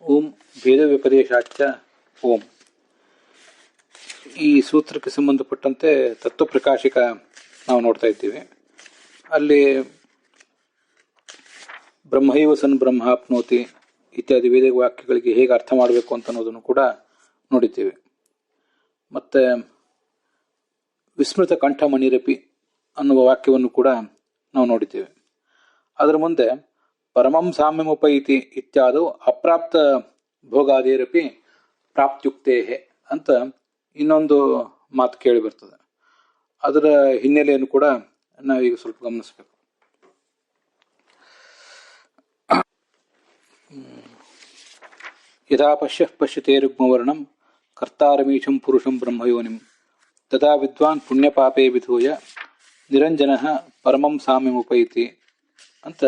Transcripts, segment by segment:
ಓಂ ಭೇದ ವ್ಯಪದೇಶಾಚ ಓಂ. ಈ ಸೂತ್ರಕ್ಕೆ ಸಂಬಂಧಪಟ್ಟಂತೆ ತತ್ವಪ್ರಕಾಶಿಕ ನಾವು ನೋಡ್ತಾ ಇದ್ದೀವಿ. ಅಲ್ಲಿ ಬ್ರಹ್ಮೈವ ಸನ್ ಬ್ರಹ್ಮಾಪ್ನೋತಿ ಇತ್ಯಾದಿ ವೇದ ವಾಕ್ಯಗಳಿಗೆ ಹೇಗೆ ಅರ್ಥ ಮಾಡಬೇಕು ಅಂತ ಅನ್ನೋದನ್ನು ಕೂಡ ನೋಡಿದ್ದೀವಿ. ಮತ್ತು ವಿಸ್ಮೃತ ಕಂಠಮಣಿರಪಿ ಅನ್ನುವ ವಾಕ್ಯವನ್ನು ಕೂಡ ನಾವು ನೋಡಿದ್ದೇವೆ. ಅದರ ಮುಂದೆ ಪರಮಂ ಸಾಮ್ಯಮುಪೈತಿ ಇತ್ಯಾದು ಅಪ್ರಾಪ್ತ ಭೋಗಾದೇರಪಿ ಪ್ರಾಪ್ತ್ಯುಕ್ತೇ ಅಂತ ಇನ್ನೊಂದು ಮಾತು ಕೇಳಿ ಬರ್ತದೆ. ಅದರ ಹಿನ್ನೆಲೆಯನ್ನು ಕೂಡ ನಾವೀಗ ಸ್ವಲ್ಪ ಗಮನಿಸಬೇಕು. ಯದಾ ಪಶ್ಯತೆ ರುಗ್ಮವರ್ಣಂ ಕರ್ತಾರಮೀಶಂ ಪುರುಷಂ ಬ್ರಹ್ಮಯೋನಿಂ ತದಾ ವಿದ್ವಾನ್ ಪುಣ್ಯಪಾಪೇ ವಿಧೂಯ ನಿರಂಜನ ಪರಮಂ ಸಾಮ್ಯಮುಪೈತಿ ಅಂತ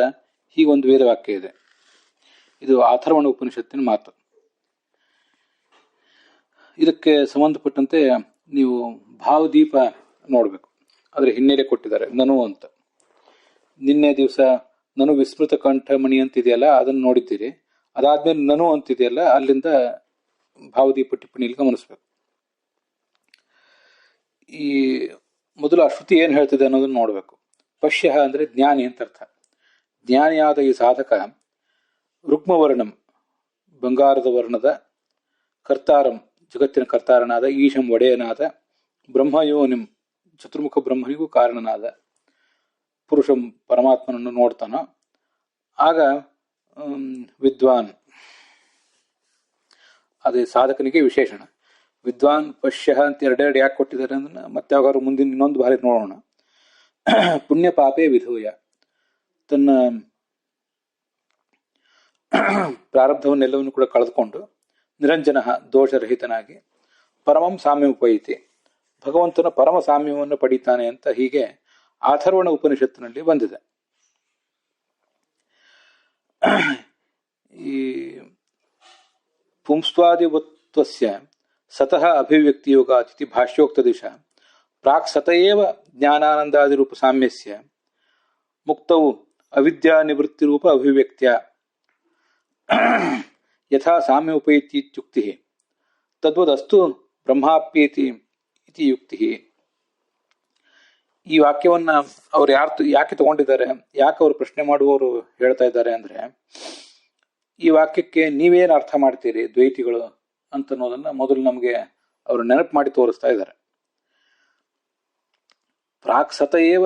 ಹೀಗೊಂದು ವೇದವಾಕ್ಯ ಇದೆ. ಇದು ಅಥರ್ವಣ ಉಪನಿಷತ್ತಿನ ಮಾತು. ಇದಕ್ಕೆ ಸಂಬಂಧಪಟ್ಟಂತೆ ನೀವು ಭಾವದೀಪ ನೋಡಬೇಕು. ಅದರ ಹಿನ್ನೆಲೆ ಕೊಟ್ಟಿದ್ದಾರೆ ನನು ಅಂತ. ನಿನ್ನೆ ದಿವಸ ನನು ವಿಸ್ಮೃತ ಕಂಠಮಣಿ ಅಂತಿದೆಯಲ್ಲ, ಅದನ್ನು ನೋಡಿದ್ದೀರಿ. ಅದಾದ್ಮೇಲೆ ನನು ಅಂತಿದೆಯಲ್ಲ, ಅಲ್ಲಿಂದ ಭಾವದೀಪ ಟಿಪ್ಪಣಿಯಲ್ಲಿ ಗಮನಿಸ್ಬೇಕು. ಈ ಮೊದಲು ಆ ಶ್ರುತಿ ಏನು ಹೇಳ್ತಿದೆ ಅನ್ನೋದನ್ನು ನೋಡಬೇಕು. ಪಶ್ಯ ಅಂದರೆ ಜ್ಞಾನಿ ಅಂತ ಅರ್ಥ. ಜ್ಞಾನಿಯಾದ ಈ ಸಾಧಕ ರುಕ್ಮವರ್ಣಂ ಬಂಗಾರದ ವರ್ಣದ, ಕರ್ತಾರಂ ಜಗತ್ತಿನ ಕರ್ತಾರನಾದ, ಈಶಂ ಒಡೆಯನಾದ, ಬ್ರಹ್ಮಯೋನಿಂ ಚತುರ್ಮುಖ ಬ್ರಹ್ಮನಿಗೂ ಕಾರಣನಾದ ಪುರುಷಂ ಪರಮಾತ್ಮನನ್ನು ನೋಡ್ತಾನೋ ಆಗ ವಿದ್ವಾನ್, ಅದೇ ಸಾಧಕನಿಗೆ ವಿಶೇಷಣ. ವಿದ್ವಾನ್ ಪಶ್ಯ ಅಂತ ಎರಡೆರಡು ಯಾಕೆ ಕೊಟ್ಟಿದ್ದಾರೆ ಅಂದ್ರೆ ಮತ್ತೆ ಯಾವಾಗಾದ್ರು ಮುಂದಿನ ಇನ್ನೊಂದು ಬಾರಿ ನೋಡೋಣ. ಪುಣ್ಯ ಪಾಪೇ ವಿಧೂಯ, ತನ್ನ ಪ್ರಾರಬ್ಧವನ್ನೆಲ್ಲವನ್ನು ಕೂಡ ಕಳೆದುಕೊಂಡು ನಿರಂಜನ ದೋಷರಹಿತನಾಗಿ ಪರಮಂ ಸಾಮ್ಯಮುಪೈತಿ, ಭಗವಂತನ ಪರಮ ಸಾಮ್ಯವನ್ನು ಪಡೀತಾನೆ ಅಂತ ಹೀಗೆ ಅಥರ್ವಣ ಉಪನಿಷತ್ತಿನಲ್ಲಿ ಬಂದಿದೆ. ಈ ಪುಂಸ್ತ್ವಾದಿವತ್ವಸ್ಯ ಸತಃ ಅಭಿವ್ಯಕ್ತಿಯೋಗಾತಿಥಿ ಭಾಷ್ಯೋಕ್ತ ದಿಶ ಪ್ರಾಕ್ ಸತಯೇವ ಜ್ಞಾನಾನಂದಾದಿರೂಪ ಸಾಮ್ಯಸ್ಯ ಮುಕ್ತವು ಅವಿದ್ಯಾ ನಿವೃತ್ತಿರೂಪ ಅಭಿವ್ಯಕ್ತ್ಯ ಯಥಾ ಸಾಮ್ಯ ಉಪೈತಿ ಇತ್ಯುಕ್ತಿ ತದ್ವದಸ್ತು ಬ್ರಹ್ಮಾಪ್ಯೇತಿ ಇತಿ ಯುಕ್ತಿ. ಈ ವಾಕ್ಯವನ್ನ ಅವ್ರು ಯಾಕೆ ತಗೊಂಡಿದ್ದಾರೆ, ಯಾಕೆ ಅವರು ಪ್ರಶ್ನೆ ಮಾಡುವವರು ಹೇಳ್ತಾ ಇದ್ದಾರೆ ಅಂದ್ರೆ, ಈ ವಾಕ್ಯಕ್ಕೆ ನೀವೇನು ಅರ್ಥ ಮಾಡ್ತೀರಿ ದ್ವೈತಿಗಳು ಅಂತ ಅನ್ನೋದನ್ನ ಮೊದಲು ನಮಗೆ ಅವರು ನೆನಪು ಮಾಡಿ ತೋರಿಸ್ತಾ ಇದ್ದಾರೆ. ಪ್ರಾಕ್ ಸತಯೇವ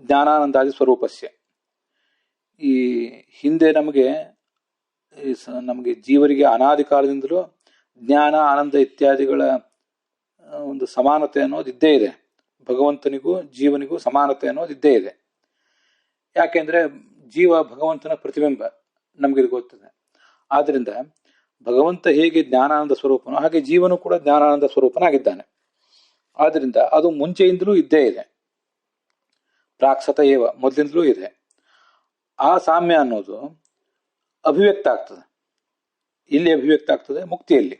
ಜ್ಞಾನಾನಂದಾದಿ ಸ್ವರೂಪಸ್ಯ, ಈ ಹಿಂದೆ ನಮಗೆ ಜೀವರಿಗೆ ಅನಾದಿ ಕಾಲದಿಂದಲೂ ಜ್ಞಾನ ಆನಂದ ಇತ್ಯಾದಿಗಳ ಒಂದು ಸಮಾನತೆ ಅನ್ನೋದು ಇದ್ದೇ ಇದೆ. ಭಗವಂತನಿಗೂ ಜೀವನಿಗೂ ಸಮಾನತೆ ಅನ್ನೋದು ಇದ್ದೇ ಇದೆ. ಯಾಕೆಂದ್ರೆ ಜೀವ ಭಗವಂತನ ಪ್ರತಿಬಿಂಬ, ನಮಗಿದು ಗೊತ್ತಿದೆ. ಆದ್ರಿಂದ ಭಗವಂತ ಹೇಗೆ ಜ್ಞಾನಾನಂದ ಸ್ವರೂಪನೋ ಹಾಗೆ ಜೀವನು ಕೂಡ ಜ್ಞಾನಾನಂದ ಸ್ವರೂಪನಾಗಿದ್ದಾನೆ. ಆದ್ರಿಂದ ಅದು ಮುಂಚೆಯಿಂದಲೂ ಇದ್ದೇ ಇದೆ. ಪ್ರಾಕ್ಸತ ಏವ, ಮೊದಲಿಂದಲೂ ಇದೆ. ಆ ಸಾಮ್ಯ ಅನ್ನೋದು ಅಭಿವ್ಯಕ್ತ ಆಗ್ತದೆ. ಇಲ್ಲಿ ಅಭಿವ್ಯಕ್ತ ಆಗ್ತದೆ, ಮುಕ್ತಿಯಲ್ಲಿ.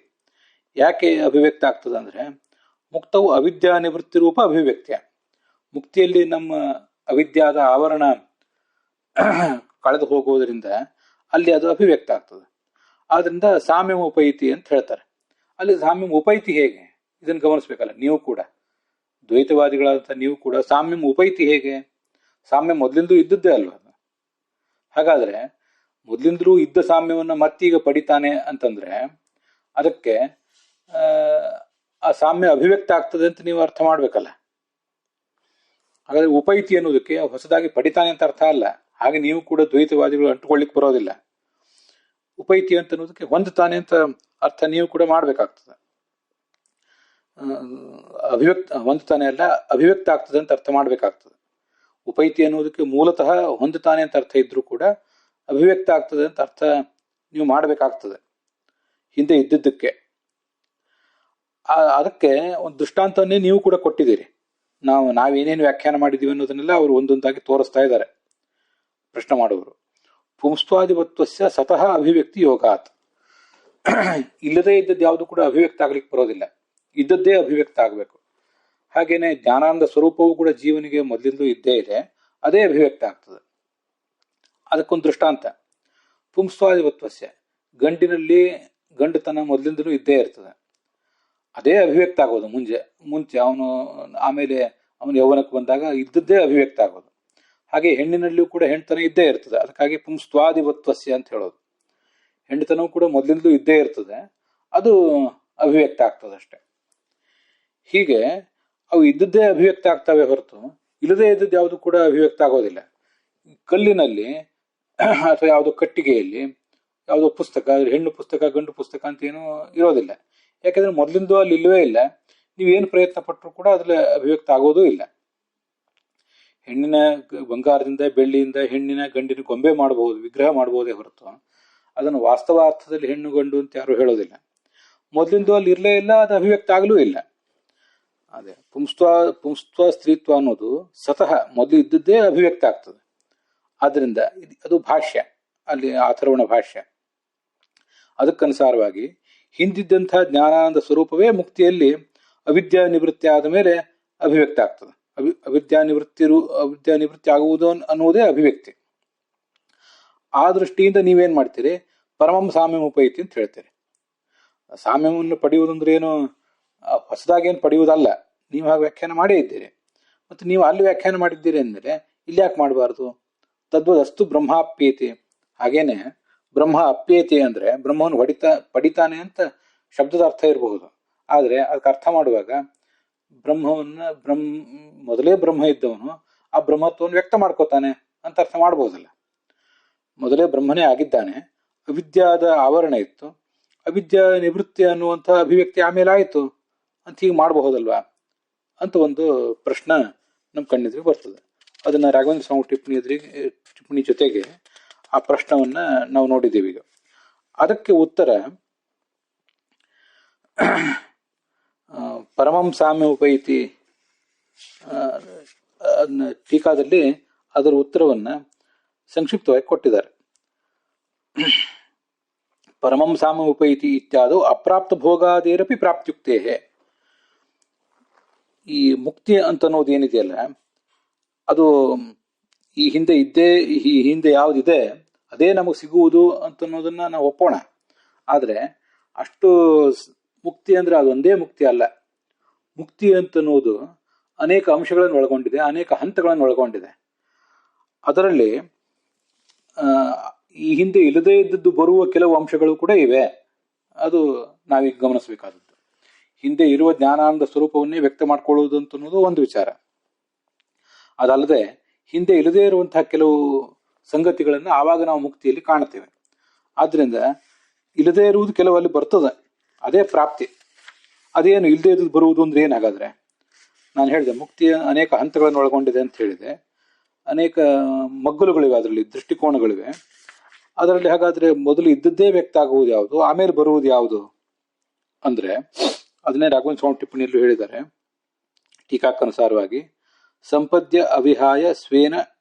ಯಾಕೆ ಅಭಿವ್ಯಕ್ತ ಆಗ್ತದೆ ಅಂದ್ರೆ, ಮುಕ್ತವು ಅವಿದ್ಯಾ ನಿವೃತ್ತಿ ರೂಪ ಅಭಿವ್ಯಕ್ತಿಯ. ಮುಕ್ತಿಯಲ್ಲಿ ನಮ್ಮ ಅವಿದ್ಯಾದ ಆವರಣ ಕಳೆದು ಹೋಗುವುದರಿಂದ ಅಲ್ಲಿ ಅದು ಅಭಿವ್ಯಕ್ತ ಆಗ್ತದೆ. ಆದ್ರಿಂದ ಸಾಮ್ಯಂ ಉಪೈತಿ ಅಂತ ಹೇಳ್ತಾರೆ. ಅಲ್ಲಿ ಸಾಮ್ಯಂ ಉಪೈತಿ ಹೇಗೆ, ಇದನ್ನು ಗಮನಿಸ್ಬೇಕಲ್ಲ ನೀವು ಕೂಡ, ದ್ವೈತವಾದಿಗಳಾದಂಥ ನೀವು ಕೂಡ. ಸಾಮ್ಯಂ ಉಪೈತಿ ಹೇಗೆ? ಸಾಮ್ಯ ಮೊದಲಿಂದಲೂ ಇದ್ದದ್ದೇ ಅಲ್ವ. ಹಾಗಾದ್ರೆ ಮೊದಲಿಂದಲೂ ಇದ್ದ ಸಾಮ್ಯವನ್ನ ಮತ್ತೀಗ ಪಡಿತಾನೆ ಅಂತಂದ್ರೆ ಅದಕ್ಕೆ ಆ ಸಾಮ್ಯ ಅಭಿವ್ಯಕ್ತ ಆಗ್ತದೆ ಅಂತ ನೀವು ಅರ್ಥ ಮಾಡ್ಬೇಕಲ್ಲ. ಹಾಗಾದ್ರೆ ಉಪೈತಿ ಅನ್ನೋದಕ್ಕೆ ಹೊಸದಾಗಿ ಪಡಿತಾನೆ ಅಂತ ಅರ್ಥ ಅಲ್ಲ. ಹಾಗೆ ನೀವು ಕೂಡ ದ್ವೈತವಾದಿಗಳು ಅಂಟುಕೊಳ್ಳಿಕ್ ಬರೋದಿಲ್ಲ. ಉಪೈತಿ ಅಂತ ಅನ್ನೋದಕ್ಕೆ ಹೊಂದುತ್ತಾನೆ ಅಂತ ಅರ್ಥ ನೀವು ಕೂಡ ಮಾಡ್ಬೇಕಾಗ್ತದೆ. ಹೊಂದುತ್ತಾನೆ ಅಲ್ಲ, ಅಭಿವ್ಯಕ್ತ ಆಗ್ತದೆ ಅಂತ ಅರ್ಥ ಮಾಡ್ಬೇಕಾಗ್ತದೆ. ಉಪೈತಿ ಅನ್ನೋದಕ್ಕೆ ಮೂಲತಃ ಹೊಂದುತ್ತಾನೆ ಅಂತ ಅರ್ಥ ಇದ್ರೂ ಕೂಡ ಅಭಿವ್ಯಕ್ತ ಆಗ್ತದೆ ಅಂತ ಅರ್ಥ ನೀವು ಮಾಡಬೇಕಾಗ್ತದೆ, ಹಿಂದೆ ಇದ್ದಿದ್ದಕ್ಕೆ. ಅದಕ್ಕೆ ಒಂದು ದೃಷ್ಟಾಂತವನ್ನೇ ನೀವು ಕೂಡ ಕೊಟ್ಟಿದ್ದೀರಿ. ನಾವೇನೇನು ವ್ಯಾಖ್ಯಾನ ಮಾಡಿದ್ದೀವಿ ಅನ್ನೋದನ್ನೆಲ್ಲ ಅವರು ಒಂದೊಂದಾಗಿ ತೋರಿಸ್ತಾ ಇದ್ದಾರೆ ಪ್ರಶ್ನೆ ಮಾಡುವರು. ಪುಂಸ್ತ್ವಾದಿವತ್ವಸ್ಯ ಸತಃ ಅಭಿವ್ಯಕ್ತಿ ಯೋಗಾತ್, ಇಲ್ಲದೇ ಇದ್ದದ್ದು ಯಾವುದು ಕೂಡ ಅಭಿವ್ಯಕ್ತ ಆಗ್ಲಿಕ್ಕೆ ಬರೋದಿಲ್ಲ, ಇದ್ದದ್ದೇ ಅಭಿವ್ಯಕ್ತ ಆಗಬೇಕು. ಹಾಗೇನೆ ಜ್ಞಾನಾನಂದ ಸ್ವರೂಪವೂ ಕೂಡ ಜೀವನಿಗೆ ಮೊದಲಿಂದಲೂ ಇದ್ದೇ ಇದೆ, ಅದೇ ಅಭಿವ್ಯಕ್ತ ಆಗ್ತದೆ. ಅದಕ್ಕೊಂದು ದೃಷ್ಟಾಂತ. ಪುಂಸ್ತ್ವಾದಿವತ್ವಸ್ಯ, ಗಂಡಿನಲ್ಲಿ ಗಂಡುತನ ಮೊದಲಿಂದಲೂ ಇದ್ದೇ ಇರ್ತದೆ. ಅದೇ ಅಭಿವ್ಯಕ್ತ ಆಗೋದು ಮುಂಚೆ ಅವನು ಆಮೇಲೆ ಅವನು ಯೌವನಕ್ಕೆ ಬಂದಾಗ ಇದ್ದದ್ದೇ ಅಭಿವ್ಯಕ್ತ ಆಗೋದು. ಹಾಗೆ ಹೆಣ್ಣಿನಲ್ಲಿಯೂ ಕೂಡ ಹೆಣ್ತನ ಇದ್ದೇ ಇರ್ತದೆ. ಅದಕ್ಕಾಗಿ ಪುಂಸ್ತ್ವಾದಿವತ್ವಸ್ಯ ಅಂತ ಹೇಳೋದು. ಹೆಣ್ತನವೂ ಕೂಡ ಮೊದಲಿಂದಲೂ ಇದ್ದೇ ಇರ್ತದೆ, ಅದು ಅಭಿವ್ಯಕ್ತ ಆಗ್ತದೆ ಅಷ್ಟೆ. ಹೀಗೆ ಅವು ಇದ್ದದ್ದೇ ಅಭಿವ್ಯಕ್ತ ಆಗ್ತವೆ ಹೊರತು ಇಲ್ಲದೇ ಇದ್ದದ್ದು ಯಾವುದು ಕೂಡ ಅಭಿವ್ಯಕ್ತ ಆಗೋದಿಲ್ಲ. ಕಲ್ಲಿನಲ್ಲಿ ಅಥವಾ ಯಾವುದೋ ಕಟ್ಟಿಗೆಯಲ್ಲಿ ಯಾವುದೋ ಪುಸ್ತಕ, ಹೆಣ್ಣು ಪುಸ್ತಕ ಗಂಡು ಪುಸ್ತಕ ಅಂತ ಏನೂ ಇರೋದಿಲ್ಲ. ಯಾಕೆಂದ್ರೆ ಮೊದಲಿಂದ ಅಲ್ಲಿ ಇಲ್ಲವೇ ಇಲ್ಲ. ನೀವೇನು ಪ್ರಯತ್ನ ಪಟ್ಟರು ಕೂಡ ಅದ್ರಲ್ಲಿ ಅಭಿವ್ಯಕ್ತ ಆಗೋದೂ ಇಲ್ಲ. ಹೆಣ್ಣಿನ ಬಂಗಾರದಿಂದ ಬೆಳ್ಳಿಯಿಂದ ಹೆಣ್ಣಿನ ಗಂಡಿನ ಗೊಂಬೆ ಮಾಡಬಹುದು, ವಿಗ್ರಹ ಮಾಡಬಹುದೇ ಹೊರತು ಅದನ್ನು ವಾಸ್ತವಾರ್ಥದಲ್ಲಿ ಹೆಣ್ಣು ಗಂಡು ಅಂತ ಯಾರು ಹೇಳೋದಿಲ್ಲ. ಮೊದಲಿಂದ ಅಲ್ಲಿ ಇರಲೇ ಇಲ್ಲ, ಅದು ಅಭಿವ್ಯಕ್ತ ಆಗಲೂ ಇಲ್ಲ. ಅದೇ ಪುಂಸ್ತ್ವ ಸ್ತ್ರೀತ್ವ ಅನ್ನೋದು ಸ್ವತಃ ಮೊದಲು ಇದ್ದದ್ದೇ ಅಭಿವ್ಯಕ್ತ ಆಗ್ತದೆ. ಆದ್ರಿಂದ ಅದು ಭಾಷ್ಯ, ಅಲ್ಲಿ ಅಥರ್ವಣ ಭಾಷ್ಯ. ಅದಕ್ಕನುಸಾರವಾಗಿ ಹಿಂದಿದ್ದಂತಹ ಜ್ಞಾನಾನಂದ ಸ್ವರೂಪವೇ ಮುಕ್ತಿಯಲ್ಲಿ ಅವಿದ್ಯಾ ನಿವೃತ್ತಿ ಆದ ಮೇಲೆ ಅಭಿವ್ಯಕ್ತ ಆಗ್ತದೆ. ಅವಿದ್ಯಾ ನಿವೃತ್ತಿ ಆಗುವುದು ಅನ್ನುವುದೇ ಅಭಿವ್ಯಕ್ತಿ. ಆ ದೃಷ್ಟಿಯಿಂದ ನೀವೇನ್ ಮಾಡ್ತೀರಿ, ಪರಮಂ ಸಾಮ್ಯಂ ಉಪೈತಿ ಅಂತ ಹೇಳ್ತೀರಿ. ಸಾಮ್ಯವನ್ನು ಪಡೆಯುವುದಂದ್ರೆ ಏನು ಹೊಸದಾಗೇನು ಪಡೆಯುವುದಲ್ಲ, ನೀವು ಹಾಗೆ ವ್ಯಾಖ್ಯಾನ ಮಾಡೇ ಇದ್ದೀರಿ. ಮತ್ತು ನೀವು ಅಲ್ಲಿ ವ್ಯಾಖ್ಯಾನ ಮಾಡಿದ್ದೀರಿ ಅಂದಮೇಲೆ ಇಲ್ಲಿ ಯಾಕೆ ಮಾಡಬಾರ್ದು? ತದ್ವದಸ್ತು ಬ್ರಹ್ಮಾಪ್ಯೇತಿ. ಹಾಗೇನೆ ಬ್ರಹ್ಮ ಅಪ್ಯೇತಿ ಅಂದ್ರೆ ಬ್ರಹ್ಮವನ್ನು ಪಡಿತಾನೆ ಅಂತ ಶಬ್ದದ ಅರ್ಥ ಇರಬಹುದು. ಆದರೆ ಅದಕ್ಕೆ ಅರ್ಥ ಮಾಡುವಾಗ ಮೊದಲೇ ಬ್ರಹ್ಮ ಇದ್ದವನು ಆ ಬ್ರಹ್ಮತ್ವವನ್ನು ವ್ಯಕ್ತ ಮಾಡ್ಕೋತಾನೆ ಅಂತ ಅರ್ಥ ಮಾಡ್ಬೋದಲ್ಲ. ಮೊದಲೇ ಬ್ರಹ್ಮನೇ ಆಗಿದ್ದಾನೆ, ಅವಿದ್ಯಾದ ಆವರಣ ಇತ್ತು, ಅವಿದ್ಯಾ ನಿವೃತ್ತಿ ಅನ್ನುವಂಥ ಅಭಿವ್ಯಕ್ತಿ ಆಮೇಲೆ ಆಯಿತು ಅಂತ ಹೀಗೆ ಮಾಡಬಹುದಲ್ವಾ ಅಂತ ಒಂದು ಪ್ರಶ್ನೆ ನಮ್ಮ ಕಣ್ಣೆದುರಿಗೆ ಬರ್ತದೆ. ಅದನ್ನ ರಾಘವೇಂದ್ರ ಸ್ವಾಮಿ ಟಿಪ್ಪಣಿ ಜೊತೆಗೆ ಆ ಪ್ರಶ್ನವನ್ನ ನಾವು ನೋಡಿದ್ದೀವಿ. ಈಗ ಅದಕ್ಕೆ ಉತ್ತರ ಪರಮಂ ಸಾಮ್ಯ ಉಪೈತಿ ಟೀಕಾದಲ್ಲಿ ಅದರ ಉತ್ತರವನ್ನ ಸಂಕ್ಷಿಪ್ತವಾಗಿ ಕೊಟ್ಟಿದ್ದಾರೆ. ಪರಮಂ ಸಾಮ್ಯ ಉಪೈತಿ ಇತ್ಯಾದು ಅಪ್ರಾಪ್ತ ಭೋಗಾದೇರಪಿ ಪ್ರಾಪ್ತ್ಯುಕ್ತೇ. ಈ ಮುಕ್ತಿ ಅಂತ ಅನ್ನೋದು ಏನಿದೆಯಲ್ಲ, ಅದು ಈ ಹಿಂದೆ ಯಾವುದಿದೆ ಅದೇ ನಮಗೆ ಸಿಗುವುದು ಅಂತ ಅನ್ನೋದನ್ನ ನಾವು ಒಪ್ಪೋಣ. ಆದರೆ ಅಷ್ಟು ಮುಕ್ತಿ ಅಂದ್ರೆ ಅದೊಂದೇ ಮುಕ್ತಿ ಅಲ್ಲ. ಮುಕ್ತಿ ಅಂತನ್ನೋದು ಅನೇಕ ಅಂಶಗಳನ್ನು ಒಳಗೊಂಡಿದೆ, ಅನೇಕ ಹಂತಗಳನ್ನು ಒಳಗೊಂಡಿದೆ. ಅದರಲ್ಲಿ ಈ ಹಿಂದೆ ಇಲ್ಲದೇ ಇದ್ದದ್ದು ಬರುವ ಕೆಲವು ಅಂಶಗಳು ಕೂಡ ಇವೆ. ಅದು ನಾವೀಗ ಗಮನಿಸಬೇಕಾದದ್ದು. ಹಿಂದೆ ಇರುವ ಜ್ಞಾನಾನಂದ ಸ್ವರೂಪವನ್ನೇ ವ್ಯಕ್ತ ಮಾಡ್ಕೊಳ್ಳುವುದು ಅಂತ ಅನ್ನೋದು ಒಂದು ವಿಚಾರ. ಅದಲ್ಲದೆ ಹಿಂದೆ ಇಲ್ಲದೇ ಇರುವಂತಹ ಕೆಲವು ಸಂಗತಿಗಳನ್ನು ಆವಾಗ ನಾವು ಮುಕ್ತಿಯಲ್ಲಿ ಕಾಣುತ್ತೇವೆ. ಆದ್ರಿಂದ ಇಲ್ಲದೇ ಇರುವುದು ಕೆಲವಲ್ಲಿ ಬರ್ತದೆ, ಅದೇ ಪ್ರಾಪ್ತಿ. ಅದೇನು ಇಲ್ಲದೇ ಇದ್ದು ಬರುವುದು ಅಂದ್ರೆ ಏನಾಗಾದ್ರೆ, ನಾನು ಹೇಳಿದೆ ಮುಕ್ತಿಯ ಅನೇಕ ಹಂತಗಳನ್ನು ಒಳಗೊಂಡಿದೆ ಅಂತ ಹೇಳಿದೆ. ಅನೇಕ ಮಗ್ಗಲುಗಳಿವೆ, ಅದರಲ್ಲಿ ದೃಷ್ಟಿಕೋನಗಳಿವೆ. ಅದರಲ್ಲಿ ಹಾಗಾದ್ರೆ ಮೊದಲು ಇದ್ದದ್ದೇ ವ್ಯಕ್ತ ಆಗುವುದು ಯಾವುದು, ಆಮೇಲೆ ಬರುವುದು ಯಾವುದು ಅಂದ್ರೆ ಅದನ್ನೇ ರಾಘವೇಂದ್ರ ಸ್ವಾಮಿ ಟಿಪ್ಪಣಿಯಲ್ಲೂ ಹೇಳಿದ್ದಾರೆ. ಟೀಕಾಕ್ಕನುಸಾರವಾಗಿ ಸಂಪದ್ಯ ಅವಿಹಾಯ ಸ್ವೇನ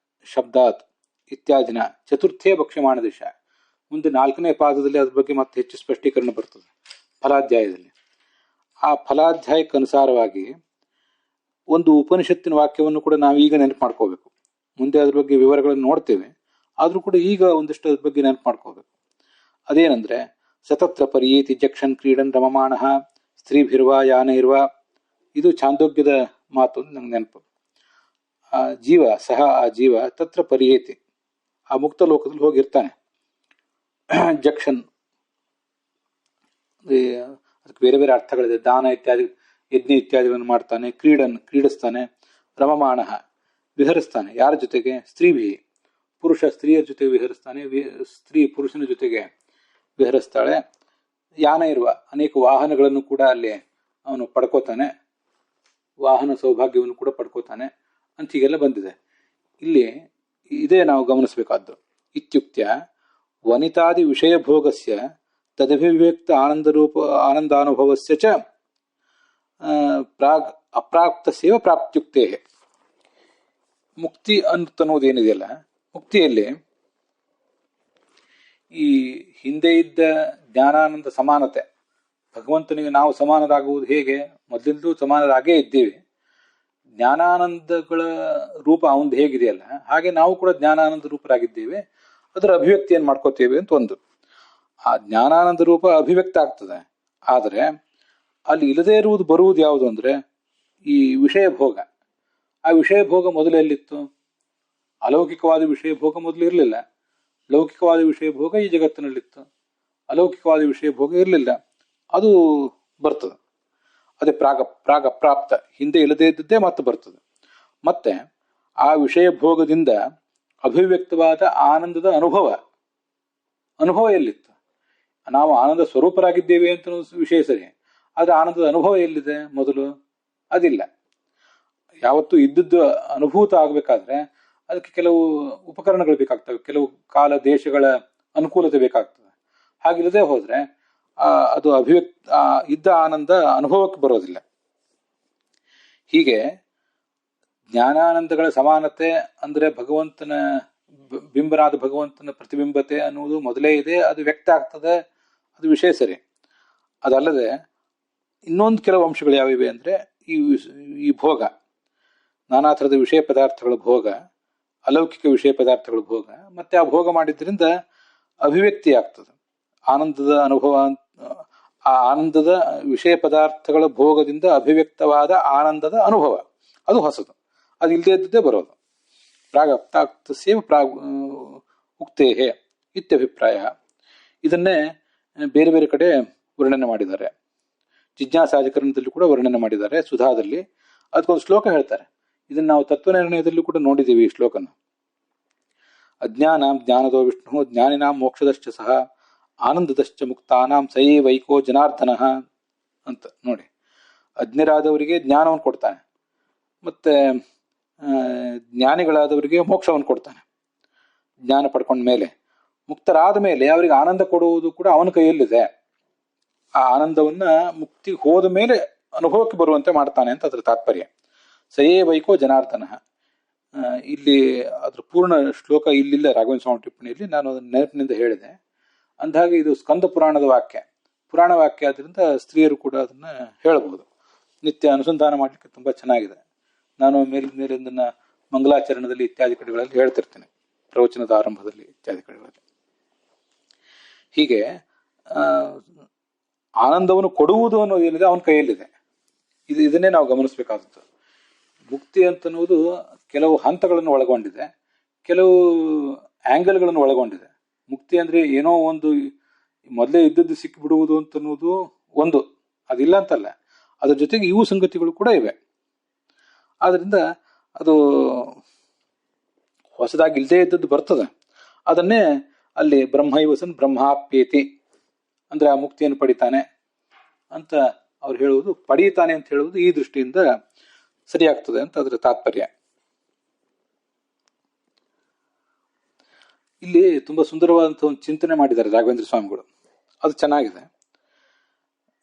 ಶಬ್ದಾತ್ ಇತ್ಯಾದಿನ ಚತುರ್ಥೇ ಭಕ್ಷ್ಯಮಾಣ ದಿಶ. ಮುಂದೆ 4ನೇ ಪಾದದಲ್ಲಿ ಅದ್ರ ಬಗ್ಗೆ ಮತ್ತೆ ಹೆಚ್ಚು ಸ್ಪಷ್ಟೀಕರಣ ಬರ್ತದೆ ಫಲಾಧ್ಯಾಯದಲ್ಲಿ. ಆ ಫಲಾಧ್ಯಾಯಕ್ಕನುಸಾರವಾಗಿ ಒಂದು ಉಪನಿಷತ್ತಿನ ವಾಕ್ಯವನ್ನು ಕೂಡ ನಾವೀಗ ನೆನಪು ಮಾಡ್ಕೋಬೇಕು. ಮುಂದೆ ಅದ್ರ ಬಗ್ಗೆ ವಿವರಗಳನ್ನು ನೋಡ್ತೇವೆ, ಆದ್ರೂ ಕೂಡ ಈಗ ಒಂದಿಷ್ಟು ಅದ್ರ ಬಗ್ಗೆ ನೆನಪು ಮಾಡ್ಕೋಬೇಕು. ಅದೇನಂದ್ರೆ ಸತತ್ರ ಪರಿಯೇತಿ ಜಕ್ಷನ್ ಕ್ರೀಡನ್ ರಮಮಾಣ ಸ್ತ್ರೀಭಿರ್ವಾ ಯಾನ ಇರ್ವಾ. ಇದು ಛಾಂದೋಗ್ಯದ ಮಾತು ನಂಗೆ ನೆನಪು. ಆ ಜೀವ ತತ್ರ ಪರಿಯೇತಿ, ಆ ಮುಕ್ತ ಲೋಕದಲ್ಲಿ ಹೋಗಿರ್ತಾನೆ. ಜಕ್ಷನ್, ಅದಕ್ಕೆ ಬೇರೆ ಬೇರೆ ಅರ್ಥಗಳಿದೆ. ದಾನ ಇತ್ಯಾದಿ ಯಜ್ಞ ಇತ್ಯಾದಿಗಳನ್ನು ಮಾಡ್ತಾನೆ. ಕ್ರೀಡಿಸ್ತಾನೆ. ರಮಮಾಣ ವಿಹರಿಸ್ತಾನೆ. ಯಾರ ಜೊತೆಗೆ? ಸ್ತ್ರೀಭಿ, ಪುರುಷ ಸ್ತ್ರೀಯರ ಜೊತೆಗೆ ವಿಹರಿಸ್ತಾನೆ, ಸ್ತ್ರೀ ಪುರುಷನ ಜೊತೆಗೆ ವಿಹರಿಸ್ತಾಳೆ. ಯಾನ ಇರುವ ಅನೇಕ ವಾಹನಗಳನ್ನು ಕೂಡ ಅಲ್ಲಿ ಅವನು ಪಡ್ಕೋತಾನೆ, ವಾಹನ ಸೌಭಾಗ್ಯವನ್ನು ಕೂಡ ಪಡ್ಕೋತಾನೆ ಅಂತ ಹೀಗೆಲ್ಲ ಬಂದಿದೆ. ಇಲ್ಲಿ ಇದೇ ನಾವು ಗಮನಿಸಬೇಕಾದ್ದು. ಇತ್ಯುಕ್ತ್ಯ ವನಿತಾದಿ ವಿಷಯ ಭೋಗಸ್ಯ ತದಭಿವ್ಯಕ್ತ ಆನಂದಾನುಭವಸ್ಯ ಚ ಅಪ್ರಾಪ್ತಸ್ಯವ ಪ್ರಾಪ್ತ್ಯುಕ್ತೇ. ಮುಕ್ತಿ ಅನ್ನೋದೇನಿದೆಯಲ್ಲ, ಮುಕ್ತಿಯಲ್ಲಿ ಈ ಹಿಂದೆ ಇದ್ದ ಜ್ಞಾನಾನಂದ ಸಮಾನತೆ, ಭಗವಂತನಿಗೆ ನಾವು ಸಮಾನರಾಗುವುದು ಹೇಗೆ? ಮೊದಲಿಂದಲೂ ಸಮಾನರಾಗೇ ಇದ್ದೀವಿ. ಜ್ಞಾನಾನಂದಗಳ ರೂಪ ಅವನದು ಹೇಗಿದೆಯಲ್ಲ, ಹಾಗೆ ನಾವು ಕೂಡ ಜ್ಞಾನಾನಂದ ರೂಪರಾಗಿದ್ದೇವೆ. ಅದರ ಅಭಿವ್ಯಕ್ತಿಯನ್ನು ಮಾಡ್ಕೋತೇವೆ ಅಂತ ಒಂದು. ಆ ಜ್ಞಾನಾನಂದ ರೂಪ ಅಭಿವ್ಯಕ್ತ ಆಗ್ತದೆ. ಆದರೆ ಅಲ್ಲಿ ಇಲ್ಲದೇ ಇರುವುದು ಬರುವುದು ಯಾವುದು ಅಂದ್ರೆ ಈ ವಿಷಯ ಭೋಗ. ಆ ವಿಷಯ ಭೋಗ ಮೊದಲು ಎಲ್ಲಿತ್ತು? ಅಲೌಕಿಕವಾದ ವಿಷಯ ಭೋಗ ಮೊದಲು ಇರಲಿಲ್ಲ. ಲೌಕಿಕವಾದ ವಿಷಯ ಭೋಗ ಈ ಜಗತ್ತಿನಲ್ಲಿತ್ತು. ಅಲೌಕಿಕವಾದ ವಿಷಯ ಭೋಗ ಇರಲಿಲ್ಲ. ಅದು ಬರ್ತದೆ. ಅದೇ ಪ್ರಾಗ ಪ್ರಾಪ್ತ, ಹಿಂದೆ ಇಲ್ಲದೇ ಇದ್ದದ್ದೇ ಮತ್ತೆ ಬರ್ತದೆ. ಮತ್ತೆ ಆ ವಿಷಯ ಭೋಗದಿಂದ ಅಭಿವ್ಯಕ್ತವಾದ ಆನಂದದ ಅನುಭವ ಎಲ್ಲಿತ್ತು? ನಾವು ಆನಂದ ಸ್ವರೂಪರಾಗಿದ್ದೇವೆ ಅಂತ ವಿಷಯ ಸರಿ, ಆದ್ರೆ ಆನಂದದ ಅನುಭವ ಎಲ್ಲಿದೆ ಮೊದಲು? ಅದಿಲ್ಲ. ಯಾವತ್ತೂ ಇದ್ದದ್ದು ಅನುಭೂತ ಆಗ್ಬೇಕಾದ್ರೆ ಅದಕ್ಕೆ ಕೆಲವು ಉಪಕರಣಗಳು ಬೇಕಾಗ್ತವೆ, ಕೆಲವು ಕಾಲ ದೇಶಗಳ ಅನುಕೂಲತೆ ಬೇಕಾಗ್ತದೆ. ಹಾಗಿಲ್ಲದೆ ಹೋದ್ರೆ ಅದು ಇದ್ದ ಆನಂದ ಅನುಭವಕ್ಕೆ ಬರೋದಿಲ್ಲ. ಹೀಗೆ ಜ್ಞಾನಾನಂದಗಳ ಸಮಾನತೆ ಅಂದ್ರೆ ಭಗವಂತನ ಬಿಂಬನಾದ ಭಗವಂತನ ಪ್ರತಿಬಿಂಬತೆ ಅನ್ನುವುದು ಮೊದಲೇ ಇದೆ, ಅದು ವ್ಯಕ್ತ ಆಗ್ತದೆ, ಅದು ವಿಷಯ ಸರಿ. ಅದಲ್ಲದೆ ಇನ್ನೊಂದು ಕೆಲವು ಅಂಶಗಳು ಯಾವಿವೆ ಅಂದ್ರೆ ಈ ಭೋಗ, ನಾನಾ ಥರದ ವಿಷಯ ಪದಾರ್ಥಗಳ ಭೋಗ, ಅಲೌಕಿಕ ವಿಷಯ ಪದಾರ್ಥಗಳ ಭೋಗ. ಮತ್ತೆ ಆ ಭೋಗ ಮಾಡಿದ್ರಿಂದ ಅಭಿವ್ಯಕ್ತಿ ಆಗ್ತದೆ ಆನಂದದ ಅನುಭವ. ಆ ಆನಂದದ ವಿಷಯ ಪದಾರ್ಥಗಳ ಭೋಗದಿಂದ ಅಭಿವ್ಯಕ್ತವಾದ ಆನಂದದ ಅನುಭವ ಅದು ಹೊಸದು, ಅದು ಇಲ್ಲದೇ ಇದ್ದದ್ದೇ ಬರೋದು. ಪ್ರಾಗಪ್ತಾಕ್ತಸ್ಯೇವ ಉಕ್ತೇಹೇ ಇತ್ಯಭಿಪ್ರಾಯ. ಇದನ್ನೇ ಬೇರೆ ಬೇರೆ ಕಡೆ ವರ್ಣನೆ ಮಾಡಿದ್ದಾರೆ. ಜಿಜ್ಞಾಸಾಧಿಕರಣದಲ್ಲಿ ಕೂಡ ವರ್ಣನೆ ಮಾಡಿದ್ದಾರೆ, ಸುಧಾದಲ್ಲಿ. ಅದಕ್ಕೊಂದು ಶ್ಲೋಕ ಹೇಳ್ತಾರೆ. ಇದನ್ನು ನಾವು ತತ್ವನಿರ್ಣಯದಲ್ಲೂ ಕೂಡ ನೋಡಿದ್ದೀವಿ ಈ ಶ್ಲೋಕನ. ಅಜ್ಞಾನಾಂ ಜ್ಞಾನದೋ ವಿಷ್ಣು ಜ್ಞಾನಿನಾಂ ಮೋಕ್ಷದಶ್ಚ ಸಹ ಆನಂದದಶ್ಚ ಮುಕ್ತಾನಾಂ ಸಯೇವೈಕೋ ಜನಾರ್ದನಃ ಅಂತ ನೋಡಿ. ಅಜ್ಞರಾದವರಿಗೆ ಜ್ಞಾನವನ್ನು ಕೊಡ್ತಾನೆ, ಮತ್ತೆ ಜ್ಞಾನಿಗಳಾದವರಿಗೆ ಮೋಕ್ಷವನ್ನು ಕೊಡ್ತಾನೆ. ಜ್ಞಾನ ಪಡ್ಕೊಂಡ ಮೇಲೆ, ಮುಕ್ತರಾದ ಮೇಲೆ ಅವರಿಗೆ ಆನಂದ ಕೊಡುವುದು ಕೂಡ ಅವನ ಕೈಯಲ್ಲಿದೆ. ಆ ಆನಂದವನ್ನ ಮುಕ್ತಿ ಹೋದ ಮೇಲೆ ಅನುಭವಕ್ಕೆ ಬರುವಂತೆ ಮಾಡ್ತಾನೆ ಅಂತ ಅದ್ರ ತಾತ್ಪರ್ಯ. ಸಯೇವೈಕೋ ಜನಾರ್ದನಃ. ಇಲ್ಲಿ ಅದ್ರ ಪೂರ್ಣ ಶ್ಲೋಕ ಇಲ್ಲಿಲ್ಲ ರಾಘವೇಂದ್ರ ಸ್ವಾಮಿ ಟಿಪ್ಪಣಿಯಲ್ಲಿ, ನಾನು ಅದನ್ನ ನೆನಪಿನಿಂದ ಹೇಳಿದೆ. ಅಂದಹಾಗೆ ಇದು ಸ್ಕಂದ ಪುರಾಣದ ವಾಕ್ಯ, ಪುರಾಣ ವಾಕ್ಯ ಆದ್ರಿಂದ ಸ್ತ್ರೀಯರು ಕೂಡ ಅದನ್ನ ಹೇಳಬಹುದು. ನಿತ್ಯ ಅನುಸಂಧಾನ ಮಾಡ್ಲಿಕ್ಕೆ ತುಂಬಾ ಚೆನ್ನಾಗಿದೆ. ನಾನು ಮೇಲಿಂದನ್ನ ಮಂಗಲಾಚರಣದಲ್ಲಿ ಇತ್ಯಾದಿ ಕಡೆಗಳಲ್ಲಿ ಹೇಳ್ತಿರ್ತೇನೆ, ಪ್ರವಚನದ ಆರಂಭದಲ್ಲಿ ಇತ್ಯಾದಿ ಕಡೆಗಳಲ್ಲಿ. ಹೀಗೆ ಆನಂದವನ್ನು ಕೊಡುವುದು ಅನ್ನೋದು ಏನಿದೆ ಅವನ ಕೈಯಲ್ಲಿದೆ. ಇದನ್ನೇ ನಾವು ಗಮನಿಸಬೇಕಾದದ್ದು. ಮುಕ್ತಿ ಅಂತನ್ನುವುದು ಕೆಲವು ಹಂತಗಳನ್ನು ಒಳಗೊಂಡಿದೆ, ಕೆಲವು ಆಂಗಲ್ಗಳನ್ನು ಒಳಗೊಂಡಿದೆ. ಮುಕ್ತಿ ಅಂದ್ರೆ ಏನೋ ಒಂದು ಮೊದಲೇ ಇದ್ದದ್ದು ಸಿಕ್ಕಿಬಿಡುವುದು ಅಂತನ್ನುವುದು ಒಂದು, ಅದಿಲ್ಲ ಅಂತಲ್ಲ, ಅದ್ರ ಜೊತೆಗೆ ಇವು ಸಂಗತಿಗಳು ಕೂಡ ಇವೆ. ಆದ್ರಿಂದ ಅದು ಹೊಸದಾಗಿ ಇಲ್ಲದೆ ಇದ್ದದ್ದು ಬರ್ತದೆ. ಅದನ್ನೇ ಅಲ್ಲಿ ಬ್ರಹ್ಮೈವಸನ್ ಬ್ರಹ್ಮಾಪ್ಯೇತಿ ಅಂದ್ರೆ ಆ ಮುಕ್ತಿಯನ್ನು ಪಡಿತಾನೆ ಅಂತ ಅವ್ರು ಹೇಳುವುದು, ಪಡೀತಾನೆ ಅಂತ ಹೇಳುವುದು ಈ ದೃಷ್ಟಿಯಿಂದ ಸರಿಯಾಗ್ತದೆ ಅಂತ ಅದರ ತಾತ್ಪರ್ಯ. ಇಲ್ಲಿ ತುಂಬಾ ಸುಂದರವಾದಂತಹ ಒಂದು ಚಿಂತನೆ ಮಾಡಿದ್ದಾರೆ ರಾಘವೇಂದ್ರ ಸ್ವಾಮಿಗಳು, ಅದು ಚೆನ್ನಾಗಿದೆ.